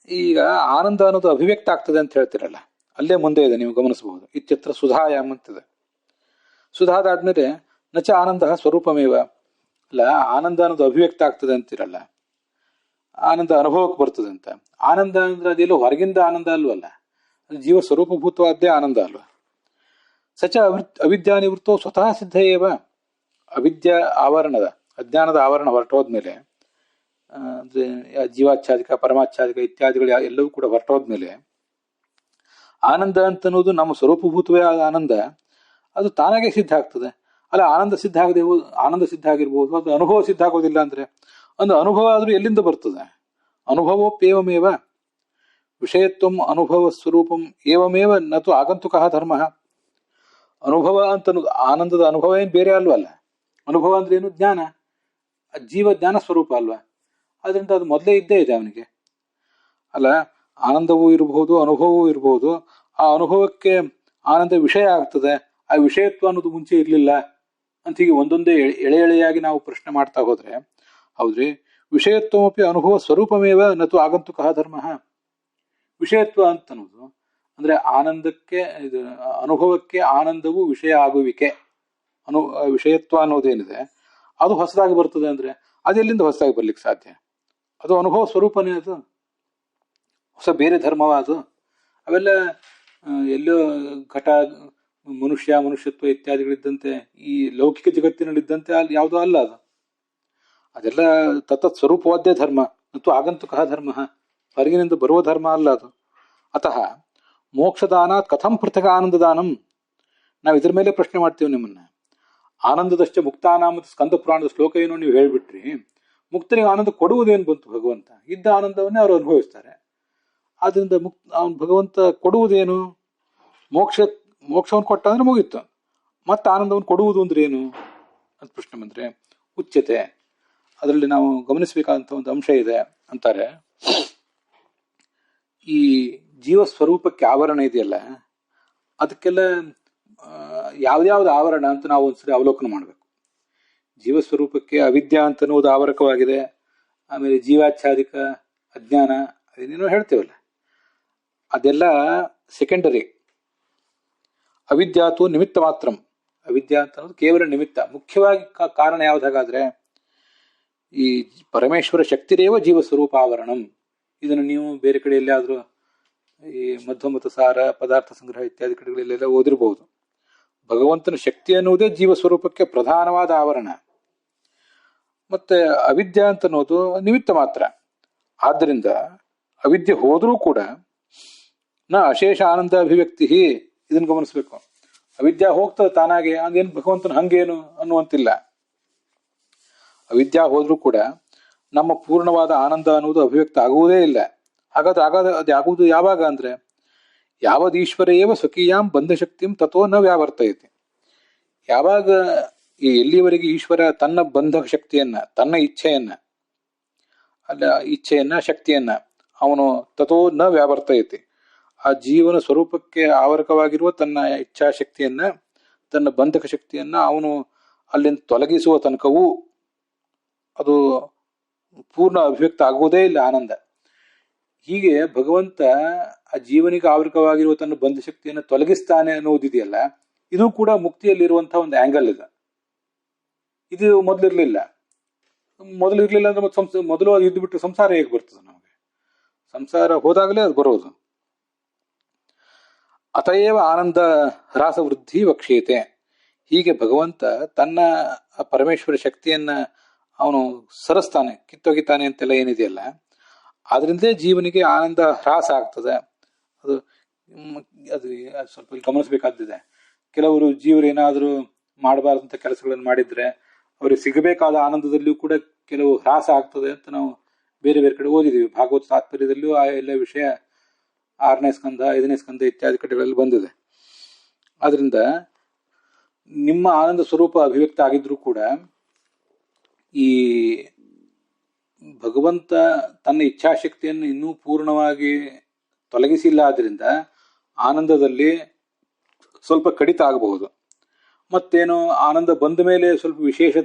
ಈಗ ಆನಂದ ಅನ್ನೋದು ಅಭಿವ್ಯಕ್ತ ಆಗ್ತದೆ ಅಂತ ಹೇಳ್ತಿರಲ್ಲ, ಅಲ್ಲೇ ಮುಂದೆ ಇದೆ, ನೀವು ಗಮನಿಸಬಹುದು. ಇತ್ಯತ್ರ ಸುಧಾಯಾಮ್ ಅಂತಿದೆ. ಸುಧಾದಾದ್ಮೇಲೆ ನಚ ಆನಂದ ಸ್ವರೂಪಮೇವ. ಅಲ್ಲ, ಆನಂದ ಅನ್ನೋದು ಅಭಿವ್ಯಕ್ತ ಆಗ್ತದೆ ಅಂತಿರಲ್ಲ, ಆನಂದ ಅನುಭವಕ್ಕೆ ಬರ್ತದೆ ಅಂತ. ಆನಂದ ಅಂದ್ರೆ ಅದೆಲ್ಲೋ ಹೊರಗಿಂದ ಆನಂದ ಅಲ್ವಲ್ಲ, ಜೀವ ಸ್ವರೂಪಭೂತವಾದ್ದೇ ಆನಂದ ಅಲ್ವ. ಸಚ ಅವಿದ್ಯಾ ನಿವೃತ್ತೋ ಸ್ವತಃ ಸಿದ್ಧ ಏವ. ಅವಿದ್ಯಾ ಆವರಣದ, ಅಜ್ಞಾನದ ಆವರಣ ಹೊರಟೋದ್ಮೇಲೆ, ಅಂದ್ರೆ ಜೀವಾಚ್ಛಾದಿಕ ಪರಮಾಚ್ಛಾದಿಕ ಇತ್ಯಾದಿಗಳು ಎಲ್ಲವೂ ಕೂಡ ಹೊರಟೋದ್ಮೇಲೆ ಆನಂದ ಅಂತನ್ನೋದು ನಮ್ಮ ಸ್ವರೂಪಭೂತವೇ ಆದ ಆನಂದ, ಅದು ತಾನಾಗೆ ಸಿದ್ಧ ಆಗ್ತದೆ. ಅಲ್ಲ, ಆನಂದ ಸಿದ್ಧ ಆಗದೆ ಆನಂದ ಸಿದ್ಧ ಆಗಿರ್ಬೋದು, ಅದು ಅನುಭವ ಸಿದ್ಧ ಆಗೋದಿಲ್ಲ ಅಂದ್ರೆ ಒಂದು ಅನುಭವ ಆದ್ರೂ ಎಲ್ಲಿಂದ ಬರ್ತದೆ? ಅನುಭವೋಪ್ಯೇವಮೇವ ವಿಷಯತ್ವಂ ಅನುಭವ ಸ್ವರೂಪಂ ಏವಮೇವ ನತು ಆಗಂತುಕಃ ಧರ್ಮ. ಅನುಭವ ಅಂತ ಆನಂದದ ಅನುಭವ ಏನು ಬೇರೆ ಅಲ್ವಲ್ಲ. ಅನುಭವ ಅಂದ್ರೆ ಏನು? ಜ್ಞಾನ. ಜೀವ ಜ್ಞಾನ ಸ್ವರೂಪ ಅಲ್ವಾ, ಅದರಿಂದ ಅದು ಮೊದಲೇ ಇದ್ದೇ ಇದೆ ಅವನಿಗೆ. ಅಲ್ಲ, ಆನಂದವೂ ಇರಬಹುದು, ಅನುಭವವೂ ಇರಬಹುದು. ಆ ಅನುಭವಕ್ಕೆ ಆನಂದ ವಿಷಯ ಆಗ್ತದೆ, ಆ ವಿಷಯತ್ವ ಅನ್ನೋದು ಮುಂಚೆ ಇರಲಿಲ್ಲ ಅಂತ ಹೀಗೆ ಒಂದೊಂದೇ ಎಳೆ ಎಳೆಯಾಗಿ ನಾವು ಪ್ರಶ್ನೆ ಮಾಡ್ತಾ ಹೋದ್ರೆ, ಹೌದ್ರಿ, ವಿಷಯತ್ವಮಪಿ ಅನುಭವ ಸ್ವರೂಪಮೇವ ನತು ಆಗಂತುಕಃ ಧರ್ಮ. ವಿಷಯತ್ವ ಅಂತನ್ನೋದು ಅಂದ್ರೆ ಆನಂದಕ್ಕೆ, ಇದು ಅನುಭವಕ್ಕೆ ಆನಂದವು ವಿಷಯ ಆಗುವಿಕೆ. ವಿಷಯತ್ವ ಅನ್ನೋದೇನಿದೆ ಅದು ಹೊಸದಾಗಿ ಬರ್ತದೆ ಅಂದ್ರೆ ಅದೆಲ್ಲಿಂದ ಹೊಸದಾಗಿ ಬರ್ಲಿಕ್ಕೆ ಸಾಧ್ಯ? ಅದು ಅನುಭವ ಸ್ವರೂಪನೇ, ಅದು ಹೊಸ ಬೇರೆ ಧರ್ಮವ ಅದು. ಅವೆಲ್ಲ ಎಲ್ಲೋ ಘಟ, ಮನುಷ್ಯತ್ವ ಇತ್ಯಾದಿಗಳಿದ್ದಂತೆ ಈ ಲೌಕಿಕ ಜಗತ್ತಿನಲ್ಲಿದ್ದಂತೆ ಅಲ್ಲಿ ಯಾವುದೋ ಅಲ್ಲ ಅದು. ಅದೆಲ್ಲ ತತ್ತತ್ ಸ್ವರೂಪವಾದ್ಯ ಧರ್ಮ ಮತ್ತು ಆಗಂತುಕ ಧರ್ಮ, ಹೊರಗಿನಿಂದ ಬರುವ ಧರ್ಮ ಅಲ್ಲ ಅದು. ಅತಃ ಮೋಕ್ಷದಾನ ಕಥಂ ಪೃಥಕ ಆನಂದದಾನಂ. ನಾವು ಇದ್ರ ಮೇಲೆ ಪ್ರಶ್ನೆ ಮಾಡ್ತೀವಿ ನಿಮ್ಮನ್ನ. ಆನಂದದಷ್ಟೇ ಮುಕ್ತಾನ ಮತ್ತು ಸ್ಕಂದ ಪುರಾಣದ ಶ್ಲೋಕ ಏನು ನೀವು ಹೇಳ್ಬಿಟ್ರಿ, ಮುಕ್ತನಿಗೆ ಆನಂದ ಕೊಡುವುದೇನು ಬಂತು ಭಗವಂತ? ಇದ್ದ ಆನಂದವನ್ನೇ ಅವರು ಅನುಭವಿಸ್ತಾರೆ. ಆದ್ರಿಂದ ಅವನು ಭಗವಂತ ಕೊಡುವುದೇನು? ಮೋಕ್ಷವನ್ನು ಕೊಟ್ಟ ಅಂದ್ರೆ ಮುಗೀತು. ಮತ್ತೆ ಆನಂದವನ್ನು ಕೊಡುವುದು ಅಂದ್ರೆ ಏನು ಅಂತ ಪ್ರಶ್ನೆ ಬಂದ್ರೆ, ಉಚ್ಯತೆ. ಅದರಲ್ಲಿ ನಾವು ಗಮನಿಸಬೇಕಾದಂಥ ಒಂದು ಅಂಶ ಇದೆ ಅಂತಾರೆ. ಈ ಜೀವ ಸ್ವರೂಪಕ್ಕೆ ಆವರಣ ಇದೆಯಲ್ಲ, ಅದಕ್ಕೆಲ್ಲ ಯಾವ್ದಾವ್ದು ಆವರಣ ಅಂತ ನಾವು ಒಂದ್ಸರಿ ಅವಲೋಕನ ಮಾಡಬೇಕು. ಜೀವ ಸ್ವರೂಪಕ್ಕೆ ಅವಿದ್ಯಾ ಅಂತ ಅನ್ನೋದು ಆವರಕವಾಗಿದೆ. ಆಮೇಲೆ ಜೀವಾಚ್ಛಾದಿಕ ಅಜ್ಞಾನ ಅದೇನೇನೋ ಹೇಳ್ತೇವಲ್ಲ, ಅದೆಲ್ಲ ಸೆಕೆಂಡರಿ. ಅವಿದ್ಯಾತು ನಿಮಿತ್ತ ಮಾತ್ರಂ. ಅವಿದ್ಯಾ ಅಂತ ಅನ್ನೋದು ಕೇವಲ ನಿಮಿತ್ತ. ಮುಖ್ಯವಾಗಿ ಕಾರಣ ಯಾವ್ದಾಗಾದ್ರೆ ಈ ಪರಮೇಶ್ವರ ಶಕ್ತಿರೇವ ಜೀವ ಸ್ವರೂಪ ಆವರಣಂ. ಇದನ್ನು ನೀವು ಬೇರೆ ಕಡೆ ಎಲ್ಲಾದ್ರೂ ಈ ಮಧ್ವಮತ ಸಾರ, ಪದಾರ್ಥ ಸಂಗ್ರಹ ಇತ್ಯಾದಿ ಕಡೆಗಳಲ್ಲೆಲ್ಲ ಓದಿರಬಹುದು. ಭಗವಂತನ ಶಕ್ತಿ ಅನ್ನುವುದೇ ಜೀವ ಸ್ವರೂಪಕ್ಕೆ ಪ್ರಧಾನವಾದ ಆವರಣ. ಮತ್ತೆ ಅವಿದ್ಯಾ ಅಂತ ಅನ್ನೋದು ನಿಮಿತ್ತ ಮಾತ್ರ. ಆದ್ದರಿಂದ ಅವಿದ್ಯೆ ಹೋದ್ರೂ ಕೂಡ ನ ಅಶೇಷ ಆನಂದ ಅಭಿವ್ಯಕ್ತಿ. ಇದನ್ನು ಗಮನಿಸ್ಬೇಕು. ಅವಿದ್ಯಾ ಹೋಗ್ತದೆ ತಾನಾಗೆ, ಅದೇನು ಭಗವಂತನ ಹಂಗೇನು ಅನ್ನುವಂತಿಲ್ಲ. ಅವಿದ್ಯಾ ಹೋದ್ರೂ ಕೂಡ ನಮ್ಮ ಪೂರ್ಣವಾದ ಆನಂದ ಅನ್ನುವುದು ಅಭಿವ್ಯಕ್ತ ಆಗುವುದೇ ಇಲ್ಲ. ಹಾಗಾದ್ರೆ ಅದು ಆಗುವುದು ಯಾವಾಗ ಅಂದ್ರೆ, ಯಾವದೀಶ್ವರ ಏವ ಸ್ವಕೀಯಾಂ ಬಂಧಶಕ್ತಿಂ ತಥೋ ನ ವ್ಯಾವರ್ತಯತೆ. ಯಾವಾಗ ಎಲ್ಲಿವರೆಗೆ ಈಶ್ವರ ತನ್ನ ಬಂಧಕ ಶಕ್ತಿಯನ್ನ, ತನ್ನ ಇಚ್ಛೆಯನ್ನ ಶಕ್ತಿಯನ್ನ ಅವನು ತಥೋ ನ ವ್ಯಾವರ್ತಯತೆ, ಆ ಜೀವನ ಸ್ವರೂಪಕ್ಕೆ ಆವರಕವಾಗಿರುವ ತನ್ನ ಇಚ್ಛಾಶಕ್ತಿಯನ್ನ, ತನ್ನ ಬಂಧಕ ಶಕ್ತಿಯನ್ನ ಅವನು ಅಲ್ಲಿಂದ ತೊಲಗಿಸುವ ತನಕವೂ ಅದು ಪೂರ್ಣ ಅಭಿವ್ಯಕ್ತ ಆಗುವುದೇ ಇಲ್ಲ ಆನಂದ. ಹೀಗೆ ಭಗವಂತ ಆ ಜೀವನಿಗೆ ಆವೃತವಾಗಿರುವ ತನ್ನ ಬಂಧ ಶಕ್ತಿಯನ್ನು ತೊಲಗಿಸ್ತಾನೆ ಅನ್ನೋದಿದೆಯಲ್ಲ, ಇದು ಕೂಡ ಮುಕ್ತಿಯಲ್ಲಿರುವಂತಹ ಒಂದು ಆಂಗಲ್ ಇದೆ. ಇದು ಮೊದಲಿರ್ಲಿಲ್ಲ ಅಂದ್ರೆ ಮೊದಲು ಅದು ಇದ್ದು ಬಿಟ್ಟು ಸಂಸಾರ ಹೇಗೆ ಬರ್ತದೆ? ನಮಗೆ ಸಂಸಾರ ಹೋದಾಗಲೇ ಅದು ಬರೋದು. ಅತಯೇವ ಆನಂದ ಹ್ರಾಸ ವೃದ್ಧಿ ವಕ್ಷ್ಯತೆ. ಹೀಗೆ ಭಗವಂತ ತನ್ನ ಪರಮೇಶ್ವರ ಶಕ್ತಿಯನ್ನ ಅವನು ಸರಿಸ್ತಾನೆ, ಕಿತ್ತೊಗಿತಾನೆ ಅಂತೆಲ್ಲ ಏನಿದೆಯಲ್ಲ, ಆದ್ರಿಂದಲೇ ಜೀವನಿಗೆ ಆನಂದ ಹ್ರಾಸ ಆಗ್ತದೆ. ಅದು ಅದು ಸ್ವಲ್ಪ ಗಮನಿಸಬೇಕಾದಿದೆ. ಕೆಲವರು ಜೀವರು ಏನಾದರೂ ಮಾಡಬಾರ್ದಂಥ ಕೆಲಸಗಳನ್ನು ಮಾಡಿದ್ರೆ ಅವ್ರಿಗೆ ಸಿಗಬೇಕಾದ ಆನಂದದಲ್ಲಿಯೂ ಕೂಡ ಕೆಲವು ಹ್ರಾಸ ಆಗ್ತದೆ ಅಂತ ನಾವು ಬೇರೆ ಬೇರೆ ಕಡೆ ಓದಿದ್ದೀವಿ. ಭಾಗವತ ತಾತ್ಪರ್ಯದಲ್ಲಿಯೂ ಆ ಎಲ್ಲ ವಿಷಯ 6ನೇ ಸ್ಕಂದ 5ನೇ ಸ್ಕಂದ ಇತ್ಯಾದಿ ಕಡೆಗಳಲ್ಲಿ ಬಂದಿದೆ. ಆದ್ರಿಂದ ನಿಮ್ಮ ಆನಂದ ಸ್ವರೂಪ ಅಭಿವ್ಯಕ್ತ ಆಗಿದ್ರೂ ಕೂಡ ಈ ಭಗವಂತ ತನ್ನ ಇಚ್ಛಾಶಕ್ತಿಯನ್ನು ಇನ್ನೂ ಪೂರ್ಣವಾಗಿ ತೊಲಗಿಸಿಲ್ಲ. ಆದ್ರಿಂದ ಆನಂದದಲ್ಲಿ ಸ್ವಲ್ಪ ಕಡಿತ ಆಗಬಹುದು. ಮತ್ತೇನು ಆನಂದ ಬಂದ ಮೇಲೆ ಸ್ವಲ್ಪ ವಿಶೇಷ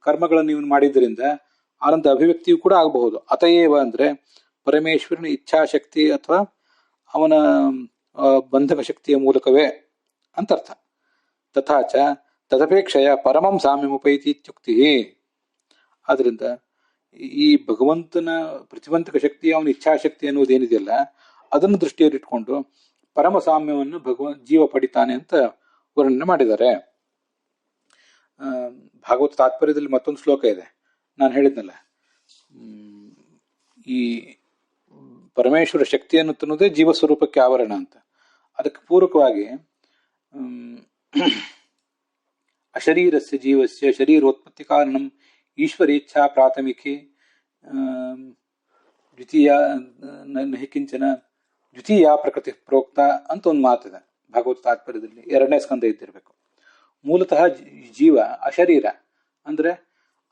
ಕರ್ಮಗಳನ್ನು ನೀವು ಮಾಡಿದ್ರಿಂದ ಆನಂದ ಅಭಿವ್ಯಕ್ತಿಯು ಕೂಡ ಆಗಬಹುದು. ಅತಯೇವ ಅಂದ್ರೆ ಪರಮೇಶ್ವರನ ಇಚ್ಛಾಶಕ್ತಿ ಅಥವಾ ಅವನ ಬಂಧಕ ಶಕ್ತಿಯ ಮೂಲಕವೇ ಅಂತರ್ಥ. ತಥಾಚ ತದಪೇಕ್ಷೆಯ ಪರಮಂ ಸಾಮ್ಯಮುಪೈತಿ ಇತ್ಯುಕ್ತಿ. ಆದ್ರಿಂದ ಈ ಭಗವಂತನ ಪ್ರತಿಬಂಧಕ ಶಕ್ತಿ, ಅವನ ಇಚ್ಛಾಶಕ್ತಿ ಅನ್ನೋದೇನಿದೆಯಲ್ಲ, ಅದನ್ನು ದೃಷ್ಟಿಯಲ್ಲಿಟ್ಕೊಂಡು ಪರಮ ಸಾಮ್ಯವನ್ನು ಜೀವ ಪಡಿತಾನೆ ಅಂತ ವರ್ಣನೆ ಮಾಡಿದ್ದಾರೆ. ಭಾಗವತ ತಾತ್ಪರ್ಯದಲ್ಲಿ ಮತ್ತೊಂದು ಶ್ಲೋಕ ಇದೆ, ನಾನು ಹೇಳಿದ್ನಲ್ಲ, ಈ ಪರಮೇಶ್ವರ ಶಕ್ತಿಯನ್ನು ಅನ್ನೋದೇ ಜೀವ ಸ್ವರೂಪಕ್ಕೆ ಆವರಣ ಅಂತ. ಅದಕ್ಕೆ ಪೂರಕವಾಗಿ ಅಶರೀರಸ್ಯ ಜೀವಸ್ಯ ಶರೀರೋತ್ಪತ್ತಿ ಕಾರಣಂ ಈಶ್ವರೇಚ್ಛಾ ಪ್ರಾಥಮಿಕೆ ದ್ವಿತೀಯ ನಹಿ ಕಿಂಚನ ದ್ವಿತೀಯ ಪ್ರಕೃತಿ ಪ್ರೋಕ್ತ ಅಂತ ಒಂದು ಮಾತಿದೆ ಭಾಗವತ ತಾತ್ಪರ್ಯದಲ್ಲಿ. 2ನೇ ಸ್ಕಂದ ಇದ್ದಿರಬೇಕು. ಮೂಲತಃ ಜೀವ ಅಶರೀರ ಅಂದ್ರೆ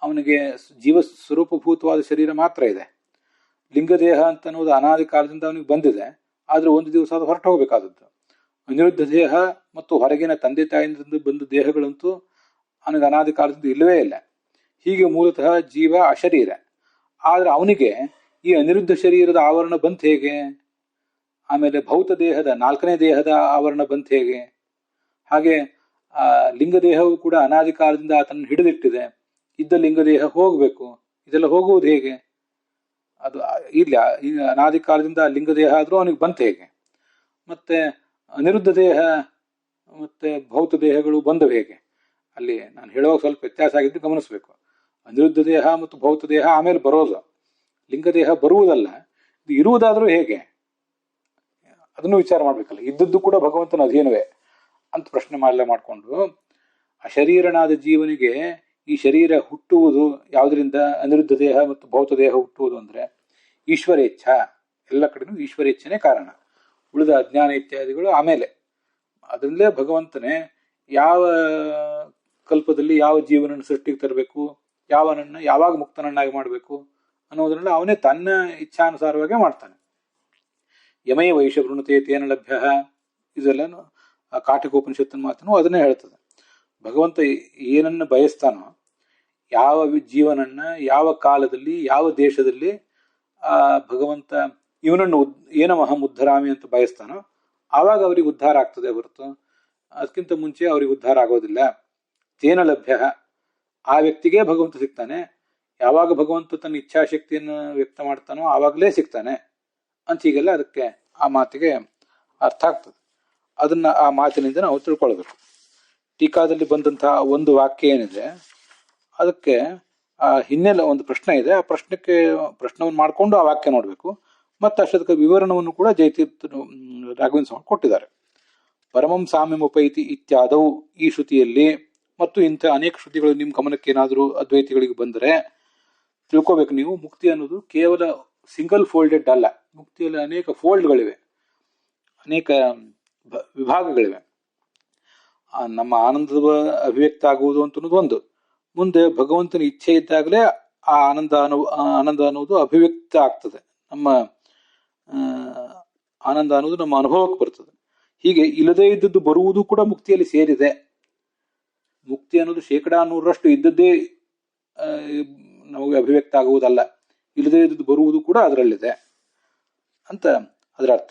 ಅವನಿಗೆ ಜೀವ ಸ್ವರೂಪಭೂತವಾದ ಶರೀರ ಮಾತ್ರ ಇದೆ. ಲಿಂಗದೇಹ ಅಂತ ಅನ್ನೋದು ಅನಾದಿ ಕಾಲದಿಂದ ಅವನಿಗೆ ಬಂದಿದೆ. ಆದ್ರೆ ಒಂದು ದಿವಸ ಅದು ಹೊರಟು ಹೋಗ್ಬೇಕಾದದ್ದು. ಅನಿರುದ್ಧ ದೇಹ ಮತ್ತು ಹೊರಗಿನ ತಂದೆ ತಾಯಿಯಿಂದ ಬಂದ ದೇಹಗಳಂತೂ ಅವನಿಗೆ ಅನಾದಿ ಕಾಲದಿಂದ ಇಲ್ಲವೇ ಇಲ್ಲ. ಹೀಗೆ ಮೂಲತಃ ಜೀವ ಅಶರೀರ. ಆದ್ರೆ ಅವನಿಗೆ ಈ ಅನಿರುದ್ಧ ಶರೀರದ ಆವರಣ ಬಂತ ಹೇಗೆ? ಆಮೇಲೆ ಭೌತ ದೇಹದ 4ನೇ ದೇಹದ ಆವರಣ ಬಂತ ಹೇಗೆ? ಹಾಗೆ ಆ ಲಿಂಗದೇಹವು ಕೂಡ ಅನಾದಿ ಕಾಲದಿಂದ ಆತನ ಹಿಡಿದಿಟ್ಟಿದೆ. ಇದ್ದ ಲಿಂಗದೇಹ ಹೋಗ್ಬೇಕು, ಇದೆಲ್ಲ ಹೋಗುವುದು ಹೇಗೆ? ಅದು ಇಲ್ಲ. ಈಗ ಅನಾದಿ ಕಾಲದಿಂದ ಲಿಂಗದೇಹ ಆದ್ರೂ ಅವನಿಗೆ ಬಂತ ಹೇಗೆ? ಮತ್ತೆ ಅನಿರುದ್ಧ ದೇಹ ಮತ್ತೆ ಭೌತ ದೇಹಗಳು ಬಂದವು ಹೇಗೆ? ಅಲ್ಲಿ ನಾನು ಹೇಳುವಾಗ ಸ್ವಲ್ಪ ವ್ಯತ್ಯಾಸ ಆಗಿದ್ದು ಗಮನಿಸ್ಬೇಕು. ಅನಿರುದ್ಧ ದೇಹ ಮತ್ತು ಭೌತ ದೇಹ ಆಮೇಲೆ ಬರೋದು, ಲಿಂಗದೇಹ ಬರುವುದಲ್ಲ. ಇದು ಇರುವುದಾದರೂ ಹೇಗೆ, ಅದನ್ನು ವಿಚಾರ ಮಾಡ್ಬೇಕಲ್ಲ. ಇದ್ದದ್ದು ಕೂಡ ಭಗವಂತನ ಅಧೀನವೇ ಅಂತ ಪ್ರಶ್ನೆ ಮಾಡಿಕೊಂಡು, ಅಶರೀರನಾದ ಜೀವನಿಗೆ ಈ ಶರೀರ ಹುಟ್ಟುವುದು ಯಾವುದರಿಂದ, ಅನಿರುದ್ಧ ದೇಹ ಮತ್ತು ಭೌತ ದೇಹ ಹುಟ್ಟುವುದು ಅಂದರೆ ಈಶ್ವರೇಚ್ಛ. ಎಲ್ಲ ಕಡೆನೂ ಈಶ್ವರೇಚ್ಛನೇ ಕಾರಣ, ಉಳಿದ ಅಜ್ಞಾನ ಇತ್ಯಾದಿಗಳು ಆಮೇಲೆ. ಅದರಿಂದಲೇ ಭಗವಂತನೇ ಯಾವ ಕಲ್ಪದಲ್ಲಿ ಯಾವ ಜೀವನನ್ನು ಸೃಷ್ಟಿಗೆ ತರಬೇಕು, ಯಾವನನ್ನ ಯಾವಾಗ ಮುಕ್ತನನ್ನಾಗಿ ಮಾಡಬೇಕು ಅನ್ನೋದ್ರಲ್ಲ ಅವನೇ ತನ್ನ ಇಚ್ಛಾನುಸಾರವಾಗಿ ಮಾಡ್ತಾನೆ. ಯಮೇ ವೈಷ ವೃಣತೆ ತೇನ ಲಭ್ಯ, ಇದೆಲ್ಲ ಕಾಠಿಕೋಪನಿಷತ್ತಿನ ಮಾತನ್ನು ಅದನ್ನೇ ಹೇಳ್ತದೆ. ಭಗವಂತ ಏನನ್ನು ಬಯಸ್ತಾನೋ, ಯಾವ ಜೀವನನ್ನ ಯಾವ ಕಾಲದಲ್ಲಿ ಯಾವ ದೇಶದಲ್ಲಿ ಆ ಭಗವಂತ ಇವನನ್ನು ಏನಮಹಂ ಉದ್ಧರಾಮಿ ಅಂತ ಬಯಸ್ತಾನೋ ಆವಾಗ ಅವ್ರಿಗೆ ಉದ್ಧಾರ ಆಗ್ತದೆ ಹೊರತು ಅದಕ್ಕಿಂತ ಮುಂಚೆ ಅವ್ರಿಗೆ ಉದ್ಧಾರ ಆಗೋದಿಲ್ಲ. ತೇನ ಲಭ್ಯ, ಆ ವ್ಯಕ್ತಿಗೆ ಭಗವಂತ ಸಿಗ್ತಾನೆ. ಯಾವಾಗ ಭಗವಂತ ತನ್ನ ಇಚ್ಛಾಶಕ್ತಿಯನ್ನು ವ್ಯಕ್ತ ಮಾಡ್ತಾನೋ ಆವಾಗಲೇ ಸಿಗ್ತಾನೆ ಅಂತ. ಹೀಗೆಲ್ಲ ಅದಕ್ಕೆ ಆ ಮಾತಿಗೆ ಅರ್ಥ ಆಗ್ತದೆ. ಅದನ್ನ ಆ ಮಾತಿನಿಂದ ನಾವು ತಿಳ್ಕೊಳ್ಬೇಕು. ಟೀಕಾದಲ್ಲಿ ಬಂದಂತಹ ಒಂದು ವಾಕ್ಯ ಏನಿದೆ ಅದಕ್ಕೆ ಆ ಹಿನ್ನೆಲೆ ಒಂದು ಪ್ರಶ್ನೆ ಇದೆ. ಆ ಪ್ರಶ್ನವನ್ನು ಮಾಡಿಕೊಂಡು ಆ ವಾಕ್ಯ ನೋಡಬೇಕು. ಮತ್ತು ಅಷ್ಟದಕ್ಕೆ ವಿವರಣವನ್ನು ಕೂಡ ಜಯತೀರ್ಥ ರಾಘವೇಂದ್ರ ಸ್ವಾಮಿ ಕೊಟ್ಟಿದ್ದಾರೆ. ಪರಮಂ ಸಾಮ್ಯಮುಪೈತಿ ಇತ್ಯಾದವು ಈ ಶ್ರುತಿಯಲ್ಲಿ, ಮತ್ತು ಇಂಥ ಅನೇಕ ಶ್ರುತಿಗಳು ನಿಮ್ಮ ಗಮನಕ್ಕೆ ಏನಾದರೂ ಅದ್ವೈತಿಗಳಿಗೆ ಬಂದರೆ ತಿಳ್ಕೋಬೇಕು ನೀವು, ಮುಕ್ತಿ ಅನ್ನೋದು ಕೇವಲ ಸಿಂಗಲ್ ಫೋಲ್ಡೆಡ್ ಅಲ್ಲ. ಮುಕ್ತಿಯಲ್ಲಿ ಅನೇಕ ಫೋಲ್ಡ್ಗಳಿವೆ, ಅನೇಕ ವಿಭಾಗಗಳಿವೆ. ನಮ್ಮ ಆನಂದದ ಅಭಿವ್ಯಕ್ತ ಆಗುವುದು ಅಂತ ಒಂದು, ಮುಂದೆ ಭಗವಂತನ ಇಚ್ಛೆ ಇದ್ದಾಗಲೇ ಆ ಆನಂದ ಅನ್ನೋದು ಅಭಿವ್ಯಕ್ತ ಆಗ್ತದೆ. ನಮ್ಮ ಆನಂದ ಅನ್ನೋದು ನಮ್ಮ ಅನುಭವಕ್ಕೆ ಬರ್ತದೆ. ಹೀಗೆ ಇಲ್ಲದೇ ಇದ್ದದ್ದು ಬರುವುದು ಕೂಡ ಮುಕ್ತಿಯಲ್ಲಿ ಸೇರಿದೆ. ಮುಕ್ತಿ ಅನ್ನೋದು 100% ಇದ್ದದ್ದೇ ನಮಗೆ ಅಭಿವ್ಯಕ್ತ ಆಗುವುದಲ್ಲ, ಇಲ್ಲದೇ ಇದ್ದದ್ದು ಬರುವುದು ಕೂಡ ಅದರಲ್ಲಿದೆ ಅಂತ ಅದರ ಅರ್ಥ.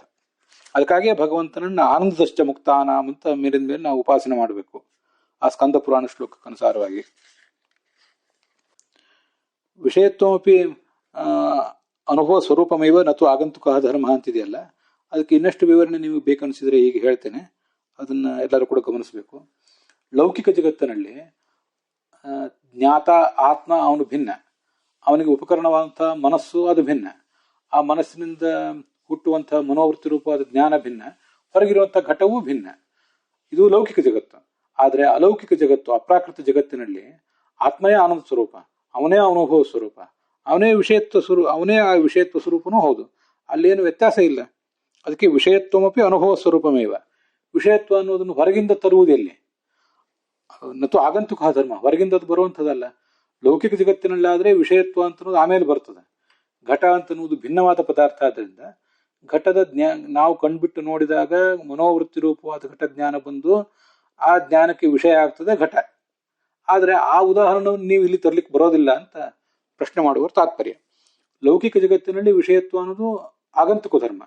ಅದಕ್ಕಾಗಿಯೇ ಭಗವಂತನನ್ನ ಆನಂದದಶ್ಚ ಮುಕ್ತಾನಾಂ ಅಂತ ಮೇಲಿನ ಮೇಲೆ ನಾವು ಉಪಾಸನೆ ಮಾಡಬೇಕು, ಆ ಸ್ಕಂದ ಪುರಾಣ ಶ್ಲೋಕಕ್ಕನುಸಾರವಾಗಿ. ವಿಷಯತ್ವಮಪಿ ಅನುಭವ ಸ್ವರೂಪಮೇವ ನತು ಆಗಂತುಕ ಧರ್ಮ ಅಂತಿದೆಯಲ್ಲ, ಅದಕ್ಕೆ ಇನ್ನಷ್ಟು ವಿವರಣೆ ನೀವು ಬೇಕನ್ನಿಸಿದ್ರೆ ಹೀಗೆ ಹೇಳ್ತೇನೆ, ಅದನ್ನ ಎಲ್ಲರೂ ಕೂಡ ಗಮನಿಸಬೇಕು. ಲೌಕಿಕ ಜಗತ್ತಿನಲ್ಲಿ ಜ್ಞಾತ ಆತ್ಮ ಅವನು ಭಿನ್ನ, ಅವನಿಗೆ ಉಪಕರಣವಾದಂತಹ ಮನಸ್ಸು ಅದು ಭಿನ್ನ, ಆ ಮನಸ್ಸಿನಿಂದ ಹುಟ್ಟುವಂತಹ ಮನೋವೃತ್ತಿ ರೂಪವಾದ ಜ್ಞಾನ ಭಿನ್ನ, ಹೊರಗಿರುವಂತಹ ಘಟವೂ ಭಿನ್ನ. ಇದು ಲೌಕಿಕ ಜಗತ್ತು. ಆದರೆ ಅಲೌಕಿಕ ಜಗತ್ತು, ಅಪ್ರಾಕೃತ ಜಗತ್ತಿನಲ್ಲಿ ಆತ್ಮಯೇ ಆನಂದ ಸ್ವರೂಪ, ಅವನೇ ಅನುಭವ ಸ್ವರೂಪ, ಅವನೇ ಅವನೇ ಆ ವಿಷಯತ್ವ ಸ್ವರೂಪನೂ ಹೌದು. ಅಲ್ಲೇನು ವ್ಯತ್ಯಾಸ ಇಲ್ಲ. ಅದಕ್ಕೆ ವಿಷಯತ್ವಮಪಿ ಅನುಭವ ಸ್ವರೂಪಮೇವ. ವಿಷಯತ್ವ ಅನ್ನೋದನ್ನು ಹೊರಗಿಂದ ತರುವುದೆಲ್ಲಿ, ನತು ಆಗಂತುಕ ಧರ್ಮ, ಹೊರಗಿಂದ ಅದು ಬರುವಂಥದ್ದಲ್ಲ. ಲೌಕಿಕ ಜಗತ್ತಿನಲ್ಲಾದ್ರೆ ವಿಷಯತ್ವ ಅಂತನ್ನೋದು ಆಮೇಲೆ ಬರ್ತದೆ. ಘಟ ಅಂತನ್ನುವುದು ಭಿನ್ನವಾದ ಪದಾರ್ಥ. ಆದ್ದರಿಂದ ಘಟದ ನಾವು ಕಣ್ಬಿಟ್ಟು ನೋಡಿದಾಗ ಮನೋವೃತ್ತಿ ರೂಪವಾದ ಘಟ ಜ್ಞಾನ ಬಂದು ಆ ಜ್ಞಾನಕ್ಕೆ ವಿಷಯ ಆಗ್ತದೆ ಘಟ. ಆದರೆ ಆ ಉದಾಹರಣೆಯನ್ನು ನೀವು ಇಲ್ಲಿ ತರ್ಲಿಕ್ಕೆ ಬರೋದಿಲ್ಲ ಅಂತ ಪ್ರಶ್ನೆ ಮಾಡುವ ತಾತ್ಪರ್ಯ. ಲೌಕಿಕ ಜಗತ್ತಿನಲ್ಲಿ ವಿಷಯತ್ವ ಅನ್ನೋದು ಆಗಂತುಕ ಧರ್ಮ.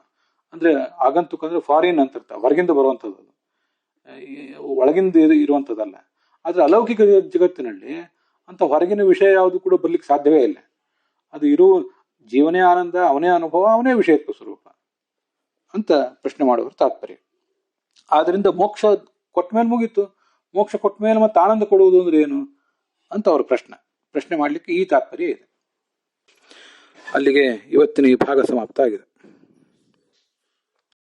ಅಂದ್ರೆ ಆಗಂತುಕ ಅಂದ್ರೆ ಫಾರಿನ್ ಅಂತ ಅರ್ಥ, ಹೊರಗಿಂದ ಬರುವಂಥದ್ದು, ಒಳಗಿಂದ ಇರುವಂಥದ್ದಲ್ಲ. ಆದ್ರೆ ಅಲೌಕಿಕ ಜಗತ್ತಿನಲ್ಲಿ ಅಂತ ಹೊರಗಿನ ವಿಷಯ ಯಾವುದು ಕೂಡ ಬರ್ಲಿಕ್ಕೆ ಸಾಧ್ಯವೇ ಇಲ್ಲ. ಅದು ಜೀವನೇ ಆನಂದ, ಅವನೇ ಅನುಭವ, ಅವನೇ ವಿಷಯತ್ವ ಸ್ವರೂಪ ಅಂತ ಪ್ರಶ್ನೆ ಮಾಡುವ ತಾತ್ಪರ್ಯ. ಆದ್ರಿಂದ ಮೋಕ್ಷ ಕೊಟ್ಮೇಲೆ ಮುಗೀತು. ಮೋಕ್ಷ ಕೊಟ್ಮೇಲೆ ಮತ್ತೆ ಆನಂದ ಕೊಡುವುದು ಅಂದ್ರೆ ಏನು ಅಂತ ಅವ್ರ ಪ್ರಶ್ನೆ ಮಾಡ್ಲಿಕ್ಕೆ ಈ ತಾತ್ಪರ್ಯ ಇದೆ. ಅಲ್ಲಿಗೆ ಇವತ್ತಿನ ಈ ಭಾಗ ಸಮಾಪ್ತ ಆಗಿದೆ.